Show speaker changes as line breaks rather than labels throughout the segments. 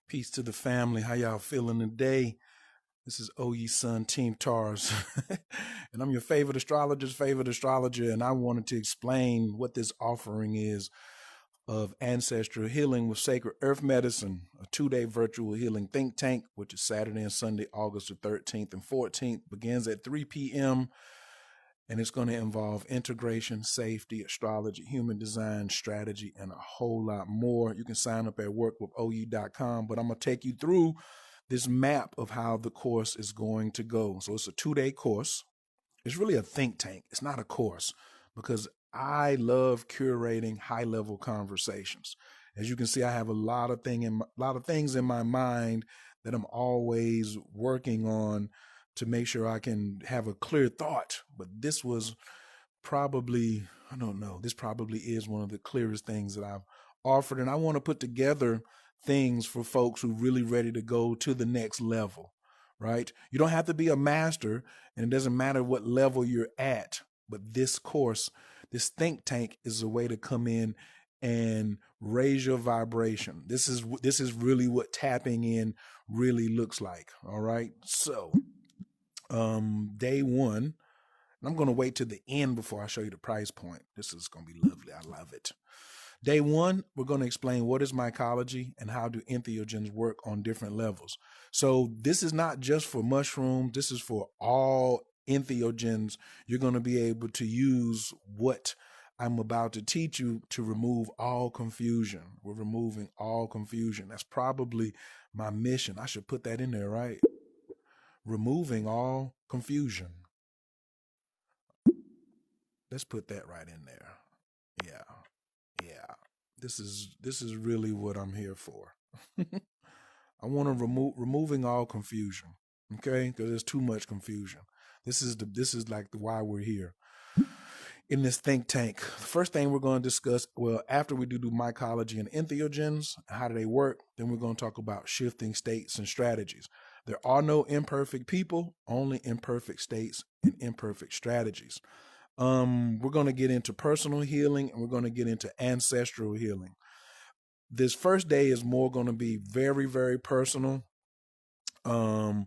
Peace to the family. How y'all feeling today? This is OE Sun Team Tars. And I'm your favorite astrologer, and I wanted to explain what this offering is of ancestral healing with sacred earth medicine, a 2-day virtual healing think tank, which is Saturday and Sunday, August the 13th and 14th, begins at 3 p.m. And it's going to involve integration, safety, astrology, human design, strategy, and a whole lot more. You can sign up at workwithoe.com, but I'm going to take you through this map of how the course is going to go. So it's a 2-day course. It's really a think tank. It's not a course, because I love curating high-level conversations. As you can see, I have a lot of things in my mind that I'm always working on to make sure I can have a clear thought. But this was probably, this probably is one of the clearest things that I've offered. And I want to put together things for folks who are really ready to go to the next level, right? You don't have to be a master, and it doesn't matter what level you're at. But this course, this think tank, is a way to come in and raise your vibration. This is really what tapping in really looks like. All right. So day one, and I'm going to wait to the end before I show you the price point. This is going to be lovely. I love it. Day one, we're going to explain what is mycology and how do entheogens work on different levels. So this is not just for mushrooms. This is for all entheogens. You're going to be able to use what I'm about to teach you to remove all confusion. We're removing all confusion. That's probably my mission. I should put that in there, right? Removing all confusion. Let's put that right in there. Yeah. This is really what I'm here for. I want to removing all confusion. Okay? Because there's too much confusion. This is like why we're here in this think tank. The first thing we're going to discuss, well, after we do mycology and entheogens, how do they work, then we're going to talk about shifting states and strategies. There are no imperfect people, only imperfect states and imperfect strategies. We're going to get into personal healing, and we're going to get into ancestral healing. This first day is more going to be very, very personal. And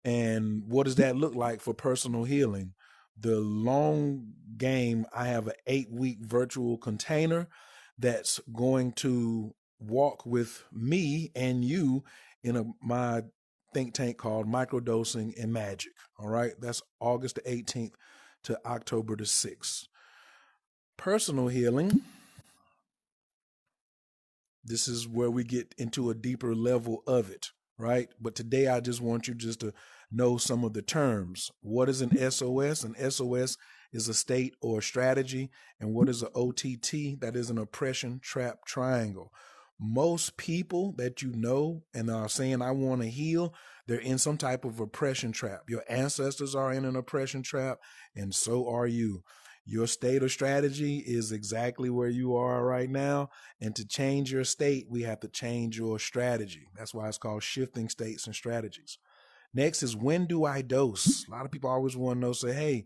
what does that look like for personal healing? The long game, I have an 8-week virtual container that's going to walk with me and you in my think tank called Microdosing and Magic. All right. That's August the 18th to October the 6th. Personal healing. This is where we get into a deeper level of it, right? But today I just want you just to know some of the terms. What is an SOS? An SOS is a state or a strategy. And what is an OTT? That is an oppression trap triangle. Most people that you know and are saying, I want to heal, they're in some type of oppression trap. Your ancestors are in an oppression trap, and so are you. Your state or strategy is exactly where you are right now. And to change your state, we have to change your strategy. That's why it's called shifting states and strategies. Next is, when do I dose? A lot of people always want to know, say, hey,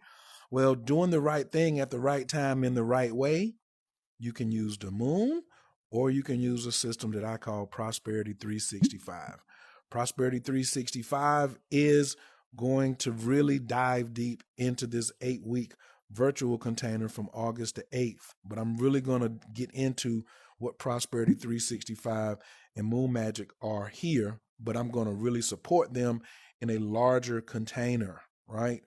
well, doing the right thing at the right time in the right way, you can use the moon, or you can use a system that I call Prosperity 365. Prosperity 365 is going to really dive deep into this 8-week virtual container from August the 8th. But I'm really going to get into what Prosperity 365 and Moon Magic are here, but I'm going to really support them in a larger container, right?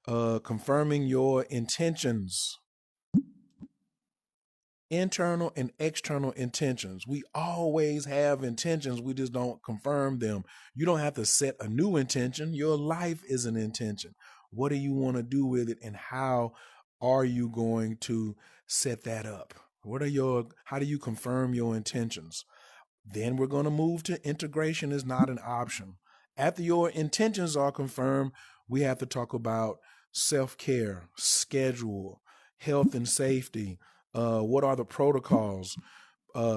Confirming your intentions. Internal and external intentions. We always have intentions. We just don't confirm them. You don't have to set a new intention. Your life is an intention. What do you want to do with it, and how are you going to set that up? How do you confirm your intentions? Then we're going to move to integration is not an option. After your intentions are confirmed, we have to talk about self-care, schedule, health and safety. What are the protocols?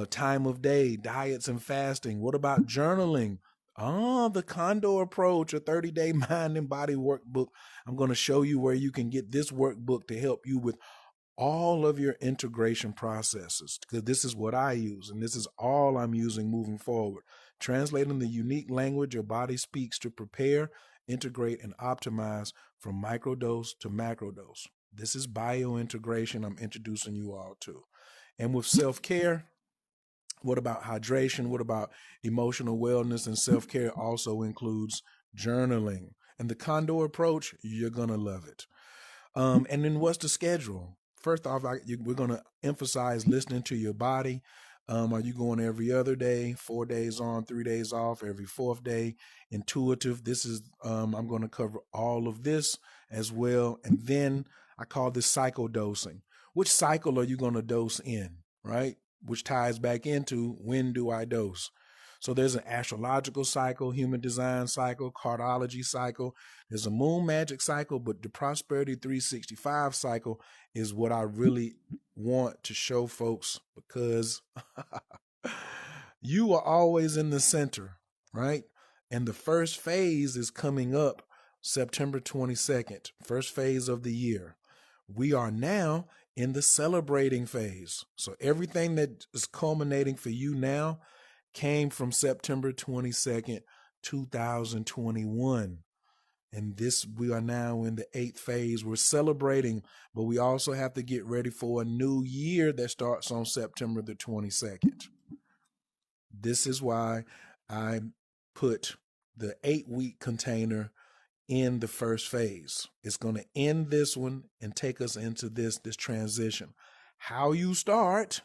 Time of day, diets and fasting. What about journaling? The Condor approach, a 30-day mind and body workbook. I'm going to show you where you can get this workbook to help you with all of your integration processes, because this is what I use, and this is all I'm using moving forward translating the unique language your body speaks to prepare, integrate, and optimize from microdose to macrodose. This is biointegration I'm introducing you all to. And with self-care, what about hydration? What about emotional wellness? And self-care also includes journaling. And the Condor approach, you're going to love it. And then what's the schedule? First off, we're going to emphasize listening to your body. Are you going every other day, 4 days on, 3 days off, every fourth day? Intuitive. This is, I'm going to cover all of this as well. And then I call this cycle dosing. Which cycle are you going to dose in, right? Which ties back into when do I dose? So there's an astrological cycle, human design cycle, cardiology cycle. There's a moon magic cycle, but the prosperity 365 cycle is what I really want to show folks, because you are always in the center, right? And the first phase is coming up September 22nd, first phase of the year. We are now in the celebrating phase. So everything that is culminating for you now came from September 22nd, 2021. And we are now in the 8th phase. We're celebrating, but we also have to get ready for a new year that starts on September the 22nd. This is why I put the 8-week container in the first phase. It's going to end this one and take us into this transition. How you start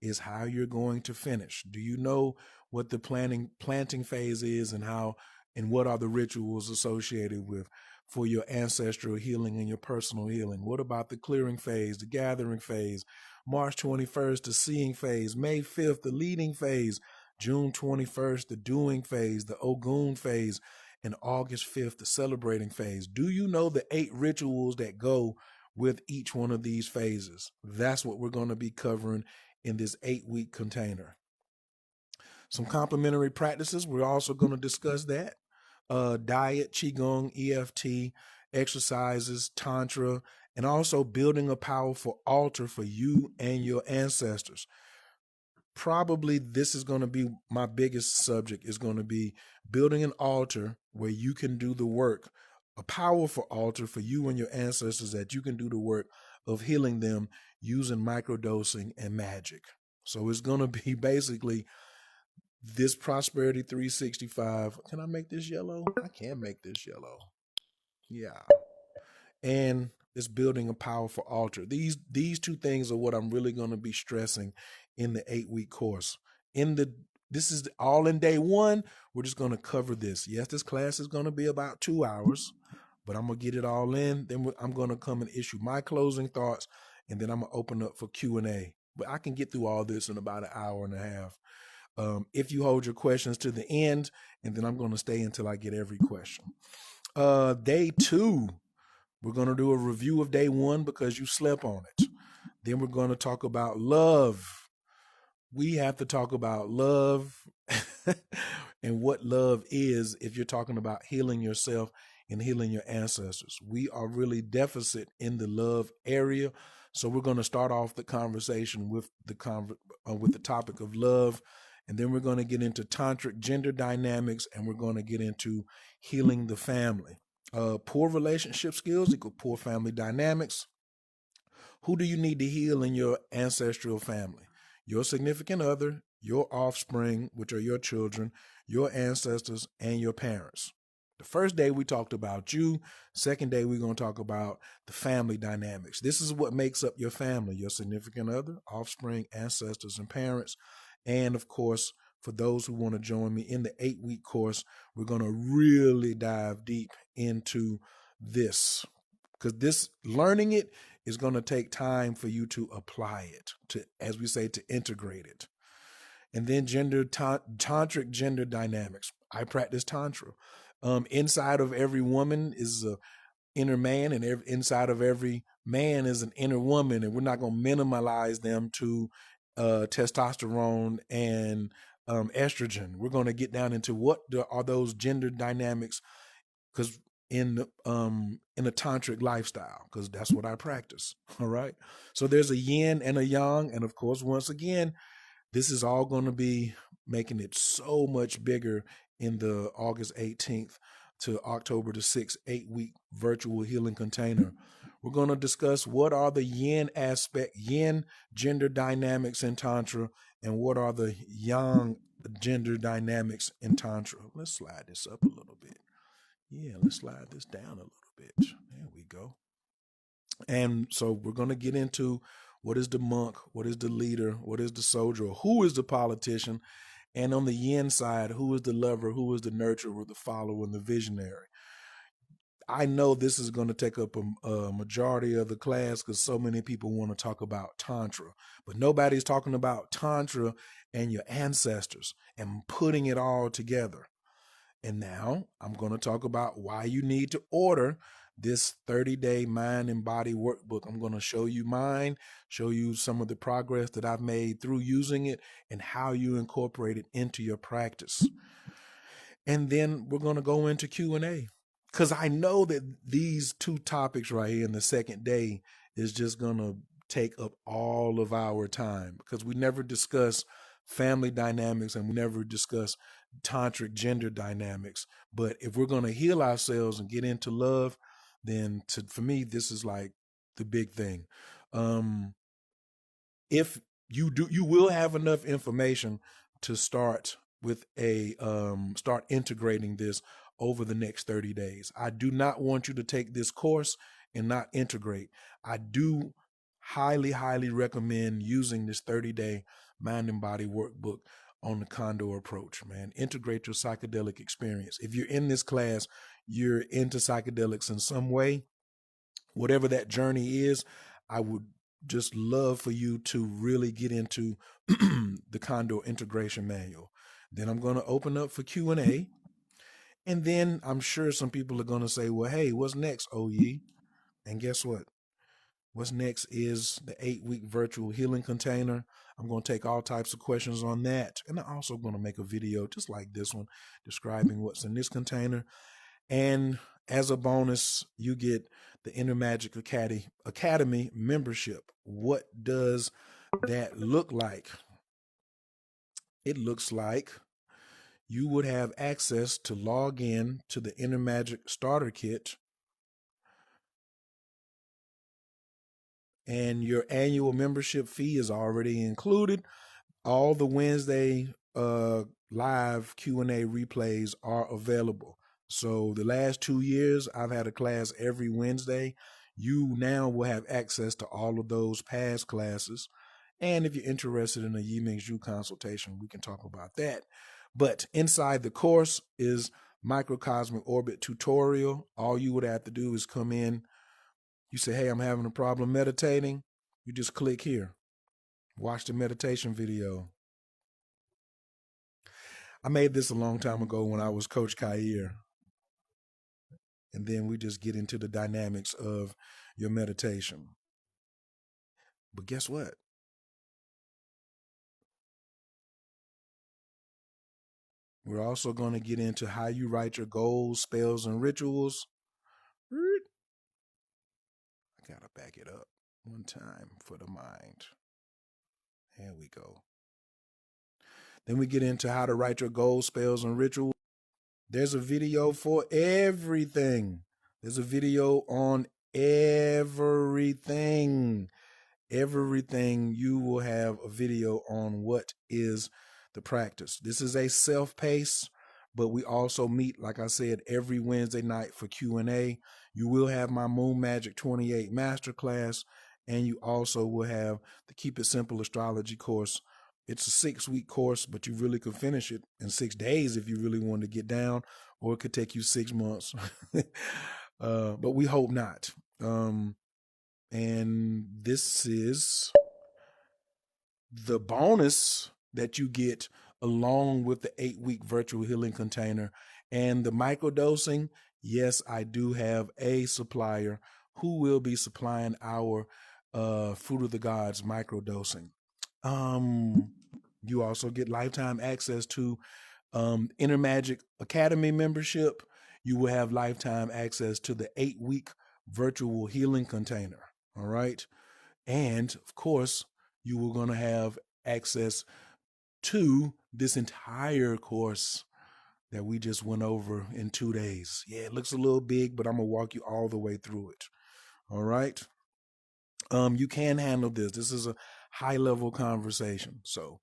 is how you're going to finish. Do you know what the planting phase is, and what are the rituals associated with for your ancestral healing and your personal healing? What about the clearing phase, the gathering phase, March 21st, the seeing phase, May 5th, the leading phase, June 21st, the doing phase, the Ogun phase, and August 5th, the celebrating phase? Do you know the 8 rituals that go with each one of these phases? That's what we're going to be covering in this 8-week container. Some complementary practices, we're also going to discuss that. Diet, Qigong, EFT, exercises, Tantra, and also building a powerful altar for you and your ancestors. Probably this is going to be my biggest subject, is going to be building an altar where you can do the work, a powerful altar for you and your ancestors that you can do the work of healing them using microdosing and magic. So it's going to be basically this Prosperity 365. Can I make this yellow? I can make this yellow. Yeah. And it's building a powerful altar. These two things are what I'm really going to be stressing in the 8-week course. This is all in day 1. We're just going to cover this. Yes, this class is going to be about 2 hours, but I'm going to get it all in. Then I'm going to come and issue my closing thoughts, and then I'm going to open up for Q&A. But I can get through all this in about an hour and a half. If you hold your questions to the end, and then I'm going to stay until I get every question. Day 2, we're going to do a review of day 1 because you slept on it. Then we're going to talk about love. We have to talk about love and what love is if you're talking about healing yourself and healing your ancestors. We are really deficit in the love area. So we're going to start off the conversation with the topic of love. And then we're going to get into tantric gender dynamics, and we're going to get into healing the family. Poor relationship skills equal poor family dynamics. Who do you need to heal in your ancestral family? Your significant other, your offspring, which are your children, your ancestors, and your parents. The first day we talked about you. Second day we're going to talk about the family dynamics. This is what makes up your family: your significant other, offspring, ancestors, and parents. And of course, for those who want to join me in the 8-week course, we're going to really dive deep into this, because learning it is going to take time for you to apply it, to, as we say, to integrate it. And then tantric gender dynamics. I practice Tantra. Inside of every woman is an inner man, and inside of every man is an inner woman. And we're not going to minimalize them to testosterone and estrogen. We're going to get down into what are those gender dynamics, because in a tantric lifestyle, because that's what I practice. All right. So there's a yin and a yang, and of course, once again, This is all going to be making it so much bigger in the August 18th to October the 6th, 8-week virtual healing container. We're going to discuss what are the yin gender dynamics in Tantra, and what are the yang gender dynamics in Tantra. Let's slide this up a little bit. Yeah, let's slide this down a little bit. There we go. And so we're going to get into what is the monk, what is the leader, what is the soldier, who is the politician, and on the yin side, who is the lover, who is the nurturer, the follower, and the visionary. I know this is going to take up a majority of the class because so many people want to talk about Tantra, but nobody's talking about Tantra and your ancestors and putting it all together. And now I'm going to talk about why you need to order this 30-day mind and body workbook. I'm going to show you mine, show you some of the progress that I've made through using it, and how you incorporate it into your practice. And then we're going to go into Q&A, because I know that these two topics right here in the second day is just going to take up all of our time, because we never discuss family dynamics and we never discuss tantric gender dynamics. But if we're going to heal ourselves and get into love, then for me, this is like the big thing. If you do, you will have enough information to start with start integrating this over the next 30 days. I do not want you to take this course and not integrate. I do highly, highly recommend using this 30-day mind and body workbook on the Condor approach, man. Integrate your psychedelic experience. If you're in this class, you're into psychedelics in some way, whatever that journey is, I would just love for you to really get into the Condor integration manual. Then I'm going to open up for Q&A. And then I'm sure some people are going to say, well, hey, what's next, OYE? And guess what? What's next is the 8-week virtual healing container. I'm going to take all types of questions on that. And I'm also going to make a video just like this one describing what's in this container. And as a bonus, you get the Inner Magic Academy membership. What does that look like? It looks like you would have access to log in to the Inner Magic Starter Kit, and your annual membership fee is already included. All the Wednesday live Q&A replays are available. So the last 2 years, I've had a class every Wednesday. You now will have access to all of those past classes. And if you're interested in a Yiming Zhu consultation, we can talk about that. But inside the course is Microcosmic Orbit tutorial. All you would have to do is come in. You say, hey, I'm having a problem meditating. You just click here. Watch the meditation video. I made this a long time ago when I was Coach Kair. And then we just get into the dynamics of your meditation. But guess what? We're also going to get into how you write your goals, spells, and rituals. I got to back it up one time for the mind. There we go. Then we get into how to write your goals, spells, and rituals. There's a video for everything. There's a video on everything. Everything. You will have a video on what is the practice. This is a self-paced, but we also meet, like I said, every Wednesday night for Q&A. You will have my Moon Magic 28 Masterclass, and you also will have the Keep It Simple Astrology course. It's a 6-week course, but you really could finish it in 6 days if you really want to get down, or it could take you 6 months. But we hope not. And this is the bonus that you get along with the 8-week virtual healing container and the microdosing. Yes, I do have a supplier who will be supplying our Fruit of the Gods microdosing. You also get lifetime access to Inner Magic Academy membership. You will have lifetime access to the 8-week virtual healing container. All right. And of course, you were going to have access to this entire course that we just went over in 2 days. Yeah, it looks a little big, but I'm going to walk you all the way through it. All right. You can handle this. This is a high level conversation. So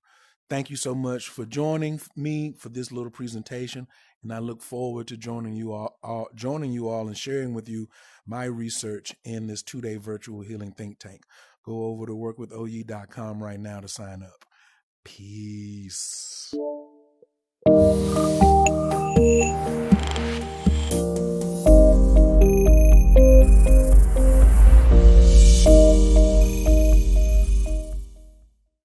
thank you so much for joining me for this little presentation. And I look forward to joining you all and sharing with you my research in this 2-day virtual healing think tank. Go over to workwithoye.com right now to sign up. Peace.